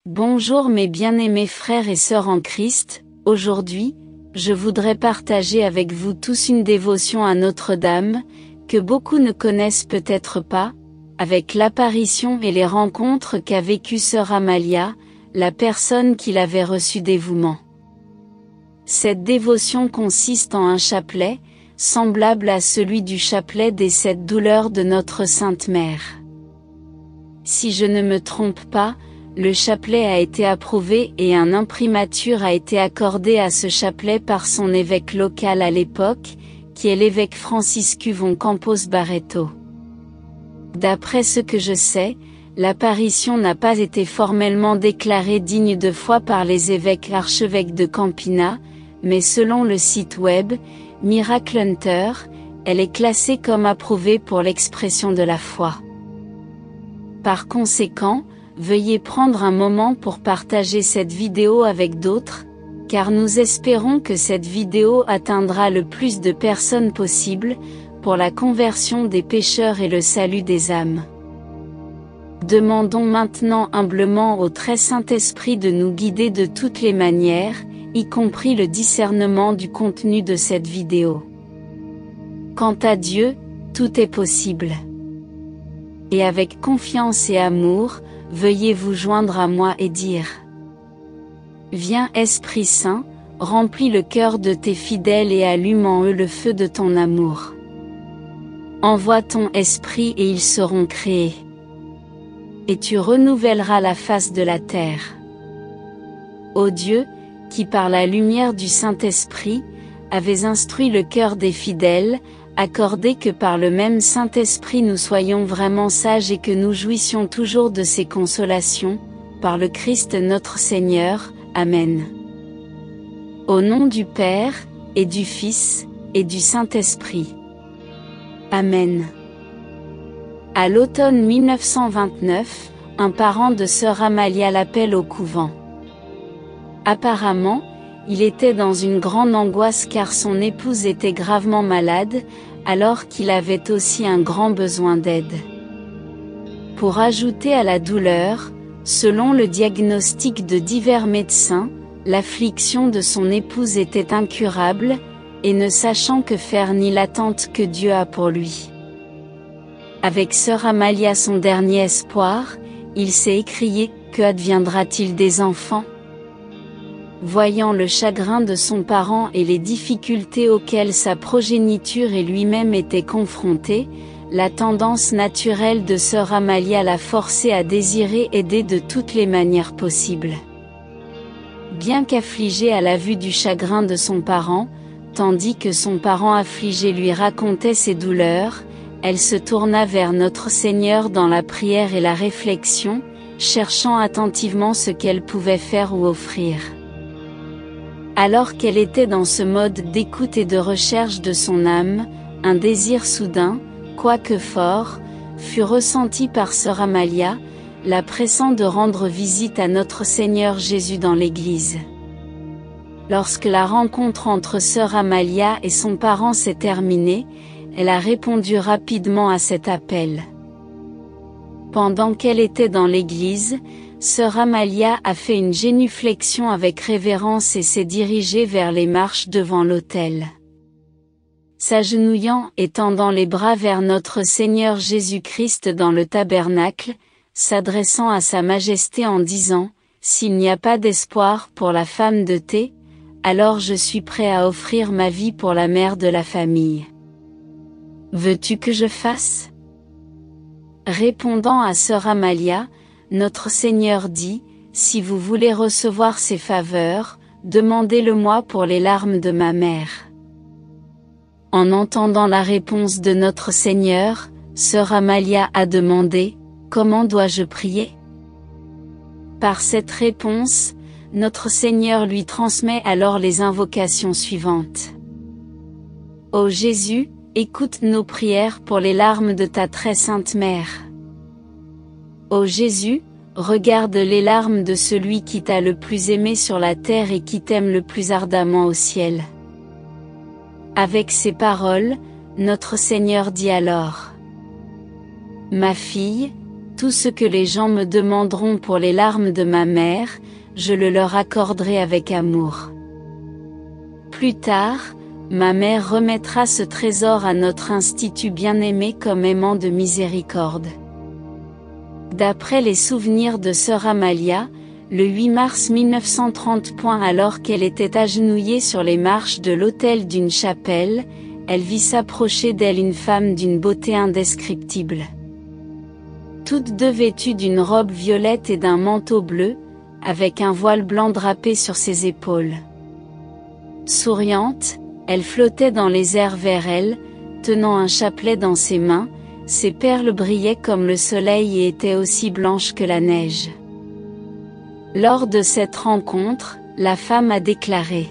Bonjour mes bien-aimés frères et sœurs en Christ, aujourd'hui, je voudrais partager avec vous tous une dévotion à Notre-Dame, que beaucoup ne connaissent peut-être pas, avec l'apparition et les rencontres qu'a vécues sœur Amalia, la personne qui l'avait reçue dévouement. Cette dévotion consiste en un chapelet, semblable à celui du chapelet des 7 douleurs de notre Sainte Mère. Si je ne me trompe pas, le chapelet a été approuvé et un imprimatur a été accordé à ce chapelet par son évêque local à l'époque, qui est l'évêque Francisco von Campos Barreto. D'après ce que je sais, l'apparition n'a pas été formellement déclarée digne de foi par les évêques archevêques de Campina, mais selon le site web, Miracle Hunter, elle est classée comme approuvée pour l'expression de la foi. Par conséquent, veuillez prendre un moment pour partager cette vidéo avec d'autres, car nous espérons que cette vidéo atteindra le plus de personnes possible, pour la conversion des pécheurs et le salut des âmes. Demandons maintenant humblement au très Saint-Esprit de nous guider de toutes les manières, y compris le discernement du contenu de cette vidéo. Quant à Dieu, tout est possible. Et avec confiance et amour, veuillez vous joindre à moi et dire: Viens Esprit Saint, remplis le cœur de tes fidèles et allume en eux le feu de ton amour. Envoie ton esprit et ils seront créés. Et tu renouvelleras la face de la terre. Ô Dieu, qui par la lumière du Saint-Esprit, avais instruit le cœur des fidèles, accordez que par le même Saint-Esprit nous soyons vraiment sages et que nous jouissions toujours de ses consolations, par le Christ notre Seigneur. Amen. Au nom du Père, et du Fils, et du Saint-Esprit. Amen. À l'automne 1929, un parent de sœur Amalia l'appelle au couvent. Apparemment, il était dans une grande angoisse car son épouse était gravement malade, alors qu'il avait aussi un grand besoin d'aide. Pour ajouter à la douleur, selon le diagnostic de divers médecins, l'affliction de son épouse était incurable, et ne sachant que faire ni l'attente que Dieu a pour lui. Avec sœur Amalia son dernier espoir, il s'est écrié: que adviendra-t-il des enfants ? Voyant le chagrin de son parent et les difficultés auxquelles sa progéniture et lui-même étaient confrontés, la tendance naturelle de sœur Amalia l'a forcé à désirer aider de toutes les manières possibles. Bien qu'affligée à la vue du chagrin de son parent, tandis que son parent affligé lui racontait ses douleurs, elle se tourna vers notre Seigneur dans la prière et la réflexion, cherchant attentivement ce qu'elle pouvait faire ou offrir. Alors qu'elle était dans ce mode d'écoute et de recherche de son âme, un désir soudain, quoique fort, fut ressenti par sœur Amalia, la pressant de rendre visite à notre Seigneur Jésus dans l'église. Lorsque la rencontre entre sœur Amalia et son parent s'est terminée, elle a répondu rapidement à cet appel. Pendant qu'elle était dans l'église, sœur Amalia a fait une génuflexion avec révérence et s'est dirigée vers les marches devant l'autel. S'agenouillant et tendant les bras vers notre Seigneur Jésus-Christ dans le tabernacle, s'adressant à sa majesté en disant: S'il n'y a pas d'espoir pour la femme de Thé, alors je suis prêt à offrir ma vie pour la mère de la famille. Veux-tu que je fasse ? Répondant à sœur Amalia, notre Seigneur dit: Si vous voulez recevoir ces faveurs, demandez-le-moi pour les larmes de ma mère. En entendant la réponse de notre Seigneur, sœur Amalia a demandé: Comment dois-je prier ? Par cette réponse, notre Seigneur lui transmet alors les invocations suivantes. Ô Jésus, écoute nos prières pour les larmes de ta très sainte mère. Ô Jésus, regarde les larmes de celui qui t'a le plus aimé sur la terre et qui t'aime le plus ardemment au ciel. Avec ces paroles, notre Seigneur dit alors: Ma fille, Tout ce que les gens me demanderont pour les larmes de ma mère, je le leur accorderai avec amour. Plus tard, ma mère remettra ce trésor à notre institut bien-aimé comme aimant de miséricorde. D'après les souvenirs de sœur Amalia, le 8 mars 1930. Alors qu'elle était agenouillée sur les marches de l'autel d'une chapelle, elle vit s'approcher d'elle une femme d'une beauté indescriptible. Toutes deux vêtues d'une robe violette et d'un manteau bleu, avec un voile blanc drapé sur ses épaules. Souriante, elle flottait dans les airs vers elle, tenant un chapelet dans ses mains, ses perles brillaient comme le soleil et étaient aussi blanches que la neige. Lors de cette rencontre, la femme a déclaré: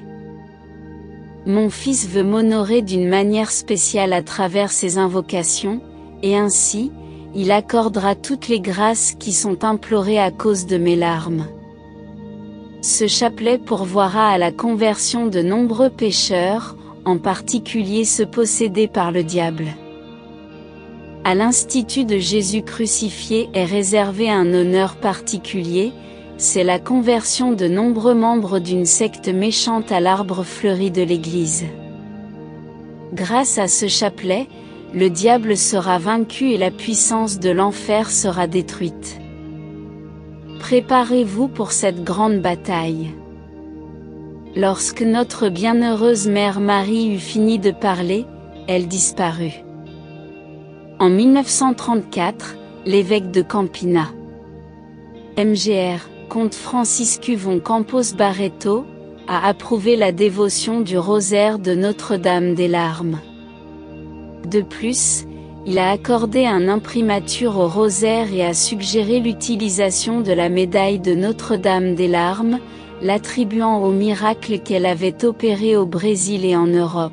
« Mon fils veut m'honorer d'une manière spéciale à travers ses invocations, et ainsi, il accordera toutes les grâces qui sont implorées à cause de mes larmes. Ce chapelet pourvoira à la conversion de nombreux pécheurs, en particulier ceux possédés par le diable. » À l'Institut de Jésus crucifié est réservé un honneur particulier, c'est la conversion de nombreux membres d'une secte méchante à l'arbre fleuri de l'Église. Grâce à ce chapelet, le diable sera vaincu et la puissance de l'enfer sera détruite. Préparez-vous pour cette grande bataille. Lorsque notre bienheureuse mère Marie eut fini de parler, elle disparut. En 1934, l'évêque de Campina, Mgr. Comte Franciscu von Campos Barreto, a approuvé la dévotion du rosaire de Notre-Dame des Larmes. De plus, il a accordé un imprimatur au rosaire et a suggéré l'utilisation de la médaille de Notre-Dame des Larmes, l'attribuant au miracle qu'elle avait opéré au Brésil et en Europe.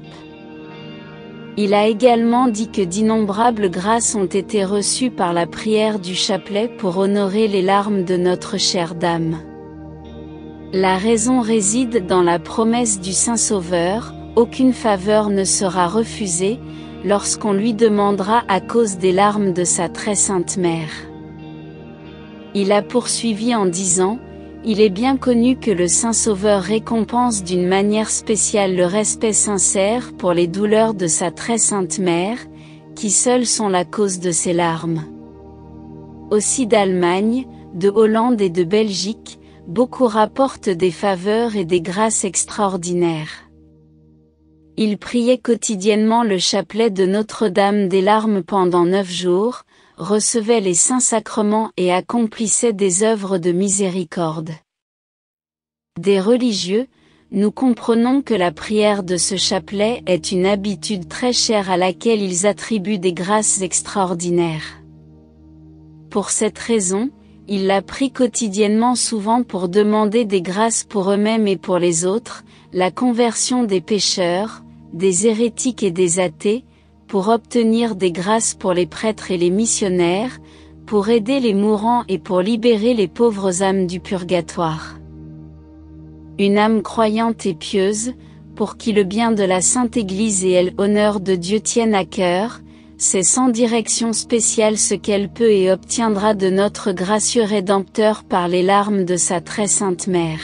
Il a également dit que d'innombrables grâces ont été reçues par la prière du chapelet pour honorer les larmes de notre chère dame. La raison réside dans la promesse du Saint-Sauveur: aucune faveur ne sera refusée, lorsqu'on lui demandera à cause des larmes de sa très sainte mère. Il a poursuivi en disant: il est bien connu que le Saint-Sauveur récompense d'une manière spéciale le respect sincère pour les douleurs de sa très sainte mère, qui seules sont la cause de ses larmes. Aussi d'Allemagne, de Hollande et de Belgique, beaucoup rapportent des faveurs et des grâces extraordinaires. Il priait quotidiennement le chapelet de Notre-Dame des Larmes pendant 9 jours, recevait les saints sacrements et accomplissait des œuvres de miséricorde. Des religieux, nous comprenons que la prière de ce chapelet est une habitude très chère à laquelle ils attribuent des grâces extraordinaires. Pour cette raison, ils la prient quotidiennement souvent pour demander des grâces pour eux-mêmes et pour les autres, la conversion des pécheurs, des hérétiques et des athées, pour obtenir des grâces pour les prêtres et les missionnaires, pour aider les mourants et pour libérer les pauvres âmes du purgatoire. Une âme croyante et pieuse, pour qui le bien de la Sainte Église et l'honneur de Dieu tiennent à cœur, c'est sans direction spéciale ce qu'elle peut et obtiendra de notre gracieux Rédempteur par les larmes de sa très sainte mère.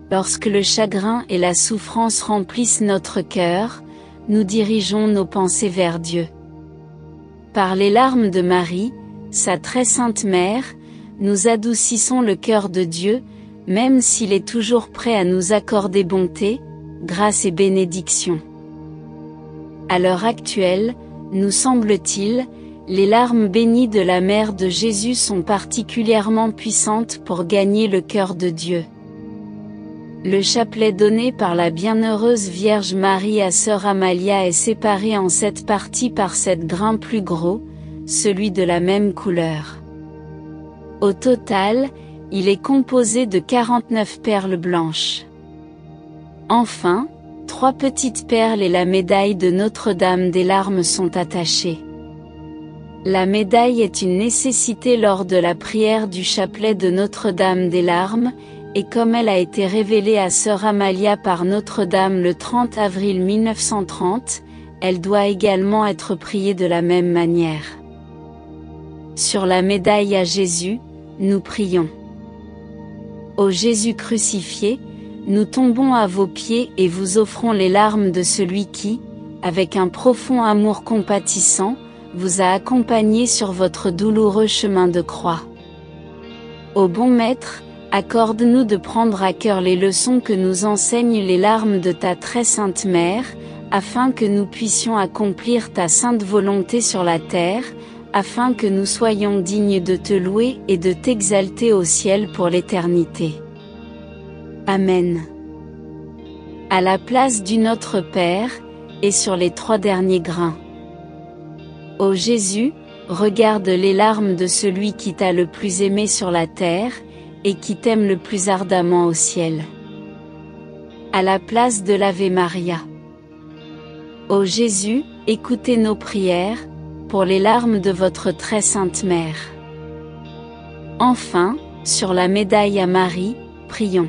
Lorsque le chagrin et la souffrance remplissent notre cœur, nous dirigeons nos pensées vers Dieu. Par les larmes de Marie, sa très sainte mère, nous adoucissons le cœur de Dieu, même s'il est toujours prêt à nous accorder bonté, grâce et bénédiction. À l'heure actuelle, nous semble-t-il, les larmes bénies de la mère de Jésus sont particulièrement puissantes pour gagner le cœur de Dieu. Le chapelet donné par la bienheureuse Vierge Marie à sœur Amalia est séparé en 7 parties par 7 grains plus gros, celui de la même couleur. Au total, il est composé de 49 perles blanches. Enfin, 3 petites perles et la médaille de Notre-Dame des Larmes sont attachées. La médaille est une nécessité lors de la prière du chapelet de Notre-Dame des Larmes, et comme elle a été révélée à sœur Amalia par Notre-Dame le 30 avril 1930, elle doit également être priée de la même manière. sur la médaille à Jésus, nous prions. Ô Jésus crucifié, nous tombons à vos pieds et vous offrons les larmes de celui qui, avec un profond amour compatissant, vous a accompagné sur votre douloureux chemin de croix. Ô bon Maître, accorde-nous de prendre à cœur les leçons que nous enseignent les larmes de ta très sainte Mère, afin que nous puissions accomplir ta sainte volonté sur la terre, afin que nous soyons dignes de te louer et de t'exalter au ciel pour l'éternité. Amen. À la place du Notre Père, et sur les 3 derniers grains. Ô Jésus, regarde les larmes de celui qui t'a le plus aimé sur la terre, et qui t'aime le plus ardemment au ciel. À la place de l'Ave Maria. Ô Jésus, écoutez nos prières, pour les larmes de votre très sainte Mère. Enfin, sur la médaille à Marie, prions.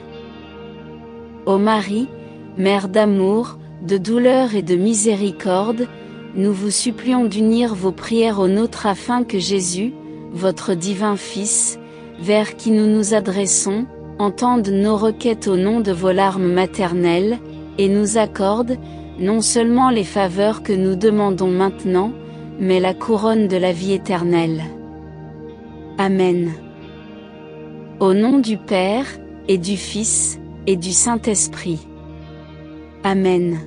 Ô Marie, Mère d'amour, de douleur et de miséricorde, nous vous supplions d'unir vos prières aux nôtres afin que Jésus, votre divin Fils, vers qui nous nous adressons, entende nos requêtes au nom de vos larmes maternelles, et nous accorde, non seulement les faveurs que nous demandons maintenant, mais la couronne de la vie éternelle. Amen. Au nom du Père, et du Fils, et du Saint-Esprit. Amen.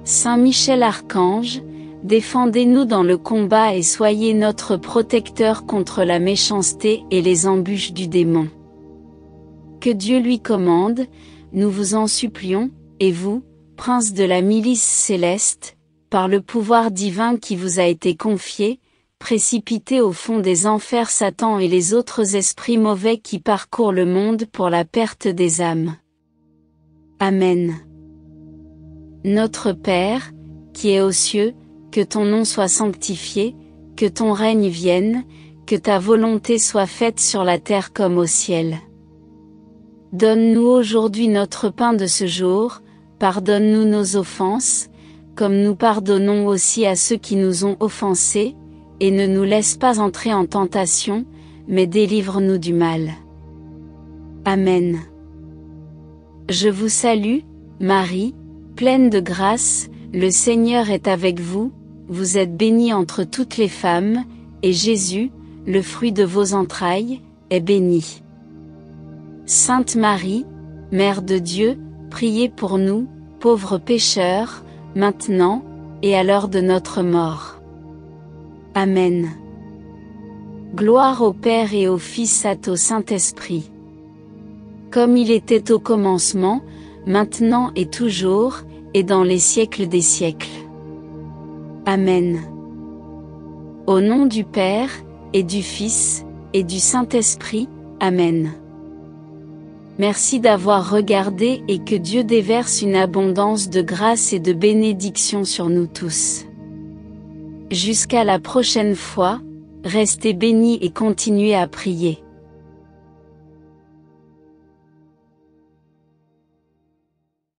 Saint Michel Archange, défendez-nous dans le combat et soyez notre protecteur contre la méchanceté et les embûches du démon. Que Dieu lui commande, nous vous en supplions, et vous, prince de la milice céleste, par le pouvoir divin qui vous a été confié, précipitez au fond des enfers Satan et les autres esprits mauvais qui parcourent le monde pour la perte des âmes. Amen. Notre Père, qui es aux cieux, que ton nom soit sanctifié, que ton règne vienne, que ta volonté soit faite sur la terre comme au ciel. Donne-nous aujourd'hui notre pain de ce jour, pardonne-nous nos offenses, comme nous pardonnons aussi à ceux qui nous ont offensés, et ne nous laisse pas entrer en tentation, mais délivre-nous du mal. Amen. Je vous salue, Marie, pleine de grâce, le Seigneur est avec vous, vous êtes bénie entre toutes les femmes, et Jésus, le fruit de vos entrailles, est béni. Sainte Marie, Mère de Dieu, priez pour nous, pauvres pécheurs, maintenant, et à l'heure de notre mort. Amen. Gloire au Père et au Fils et au Saint-Esprit. Comme il était au commencement, maintenant et toujours, et dans les siècles des siècles. Amen. Au nom du Père, et du Fils, et du Saint-Esprit, Amen. Merci d'avoir regardé et que Dieu déverse une abondance de grâce et de bénédiction sur nous tous. Jusqu'à la prochaine fois, restez bénis et continuez à prier.